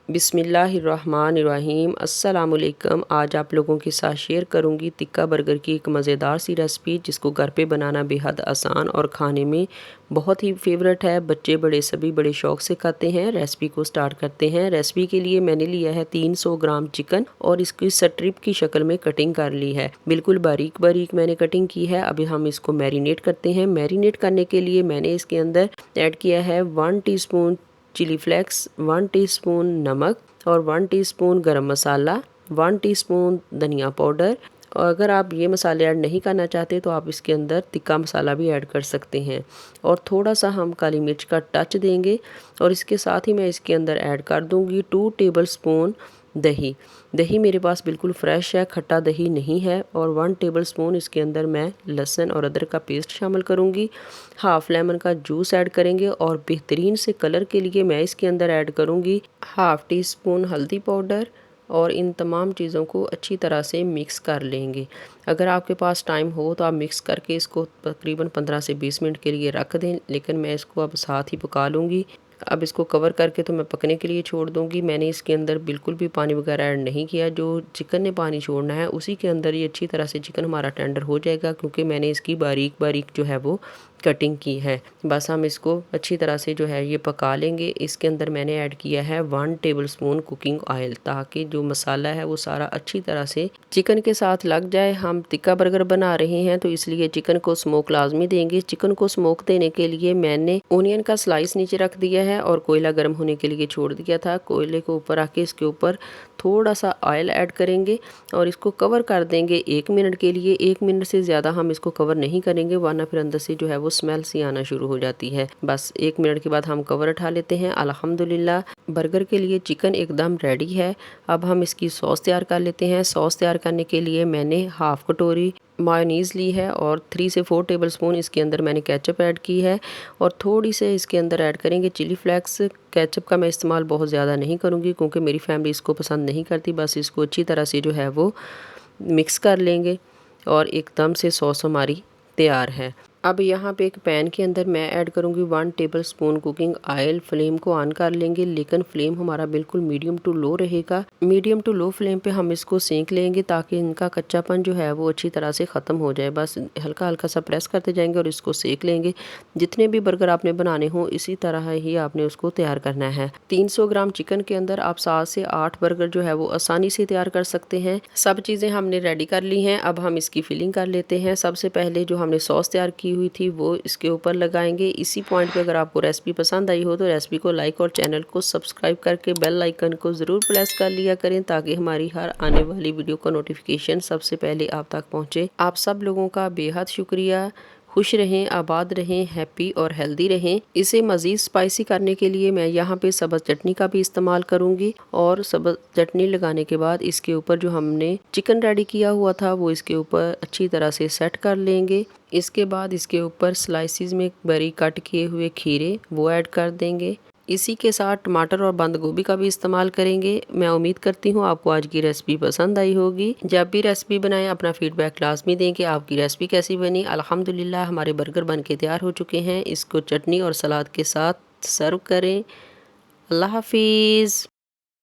बिस्मिल्लाहिर्रहमानिर्रहीम। अस्सलामुअलैकुम। आज आप लोगों के साथ शेयर करूंगी टिक्का बर्गर की एक मज़ेदार सी रेसिपी जिसको घर पे बनाना बेहद आसान और खाने में बहुत ही फेवरेट है। बच्चे बड़े सभी बड़े शौक़ से खाते हैं। रेसिपी को स्टार्ट करते हैं। रेसिपी के लिए मैंने लिया है 300 ग्राम चिकन और इसकी स्ट्रिप की शक्ल में कटिंग कर ली है। बिल्कुल बारीक बारीक मैंने कटिंग की है। अभी हम इसको मैरिनेट करते हैं। मैरिनेट करने के लिए मैंने इसके अंदर ऐड किया है 1 टीस्पून चिली फ्लेक्स, 1 टीस्पून नमक और 1 टीस्पून गरम मसाला, 1 टीस्पून धनिया पाउडर। और अगर आप ये मसाले ऐड नहीं करना चाहते तो आप इसके अंदर तिक्का मसाला भी ऐड कर सकते हैं। और थोड़ा सा हम काली मिर्च का टच देंगे और इसके साथ ही मैं इसके अंदर ऐड कर दूंगी 2 टेबलस्पून दही। दही मेरे पास बिल्कुल फ्रेश है, खट्टा दही नहीं है। और 1 टेबलस्पून इसके अंदर मैं लहसुन और अदरक का पेस्ट शामिल करूंगी। हाफ लेमन का जूस ऐड करेंगे और बेहतरीन से कलर के लिए मैं इसके अंदर ऐड करूंगी हाफ टी स्पून हल्दी पाउडर। और इन तमाम चीज़ों को अच्छी तरह से मिक्स कर लेंगे। अगर आपके पास टाइम हो तो आप मिक्स करके इसको तकरीबन 15 से 20 मिनट के लिए रख दें, लेकिन मैं इसको अब साथ ही पका लूँगी। अब इसको कवर करके तो मैं पकने के लिए छोड़ दूंगी। मैंने इसके अंदर बिल्कुल भी पानी वगैरह ऐड नहीं किया। जो चिकन ने पानी छोड़ना है उसी के अंदर ये अच्छी तरह से चिकन हमारा टेंडर हो जाएगा, क्योंकि मैंने इसकी बारीक बारीक जो है वो कटिंग की है। बस हम इसको अच्छी तरह से जो है ये पका लेंगे। इसके अंदर मैंने ऐड किया है 1 टेबलस्पून कुकिंग ऑयल, ताकि जो मसाला है वो सारा अच्छी तरह से चिकन के साथ लग जाए। हम टिक्का बर्गर बना रहे हैं तो इसलिए चिकन को स्मोक लाजमी देंगे। चिकन को स्मोक देने के लिए मैंने ओनियन का स्लाइस नीचे रख दिया है और कोयला गर्म होने के लिए छोड़ दिया था। कोयले को ऊपर आके इसके ऊपर थोड़ा सा ऑयल ऐड करेंगे और इसको कवर कर देंगे 1 मिनट के लिए। 1 मिनट से ज़्यादा हम इसको कवर नहीं करेंगे, वरना फिर अंदर से जो है वो स्मेल सी आना शुरू हो जाती है। बस 1 मिनट के बाद हम कवर उठा लेते हैं। अल्हम्दुलिल्लाह बर्गर के लिए चिकन एकदम रेडी है। अब हम इसकी सॉस तैयार कर लेते हैं। सॉस तैयार करने के लिए मैंने हाफ कटोरी मायोनीज़ ली है और 3 से 4 टेबलस्पून इसके अंदर मैंने केचप ऐड की है और थोड़ी से इसके अंदर ऐड करेंगे चिली फ्लेक्स। केचप का मैं इस्तेमाल बहुत ज़्यादा नहीं करूँगी क्योंकि मेरी फैमिली इसको पसंद नहीं करती। बस इसको अच्छी तरह से जो है वो मिक्स कर लेंगे और एकदम से सॉस हमारी तैयार है। अब यहाँ पे एक पैन के अंदर मैं ऐड करूँगी 1 टेबलस्पून कुकिंग ऑयल। फ्लेम को ऑन कर लेंगे, लेकिन फ्लेम हमारा बिल्कुल मीडियम टू लो रहेगा। मीडियम टू लो फ्लेम पे हम इसको सेंक लेंगे ताकि इनका कच्चापन जो है वो अच्छी तरह से ख़त्म हो जाए। बस हल्का हल्का सा प्रेस करते जाएंगे और इसको सेक लेंगे। जितने भी बर्गर आपने बनाने हों इसी तरह ही आपने उसको तैयार करना है। 300 ग्राम चिकन के अंदर आप 7 से 8 बर्गर जो है वो आसानी से तैयार कर सकते हैं। सब चीज़ें हमने रेडी कर ली हैं। अब हम इसकी फिलिंग कर लेते हैं। सबसे पहले जो हमने सॉस तैयार की हुई थी वो इसके ऊपर लगाएंगे। इसी पॉइंट पे अगर आपको रेसिपी पसंद आई हो तो रेसिपी को लाइक और चैनल को सब्सक्राइब करके बेल आइकन को ज़रूर प्रेस कर लिया करें, ताकि हमारी हर आने वाली वीडियो का नोटिफिकेशन सबसे पहले आप तक पहुंचे। आप सब लोगों का बेहद शुक्रिया। खुश रहें, आबाद रहें, हैप्पी और हेल्दी रहें। इसे मज़ीद स्पाइसी करने के लिए मैं यहाँ पे सब्ज़ चटनी का भी इस्तेमाल करूँगी और सब्ज़ चटनी लगाने के बाद इसके ऊपर जो हमने चिकन रेडी किया हुआ था वो इसके ऊपर अच्छी तरह से सेट कर लेंगे। इसके बाद इसके ऊपर स्लाइसिस में बारीक कट किए हुए खीरे वो ऐड कर देंगे। इसी के साथ टमाटर और बंद गोभी का भी इस्तेमाल करेंगे। मैं उम्मीद करती हूँ आपको आज की रेसिपी पसंद आई होगी। जब भी रेसिपी बनाएं अपना फीडबैक लाजमी दें कि आपकी रेसिपी कैसी बनी। अल्हम्दुलिल्लाह हमारे बर्गर बन के तैयार हो चुके हैं। इसको चटनी और सलाद के साथ सर्व करें। अल्लाह हाफिज़।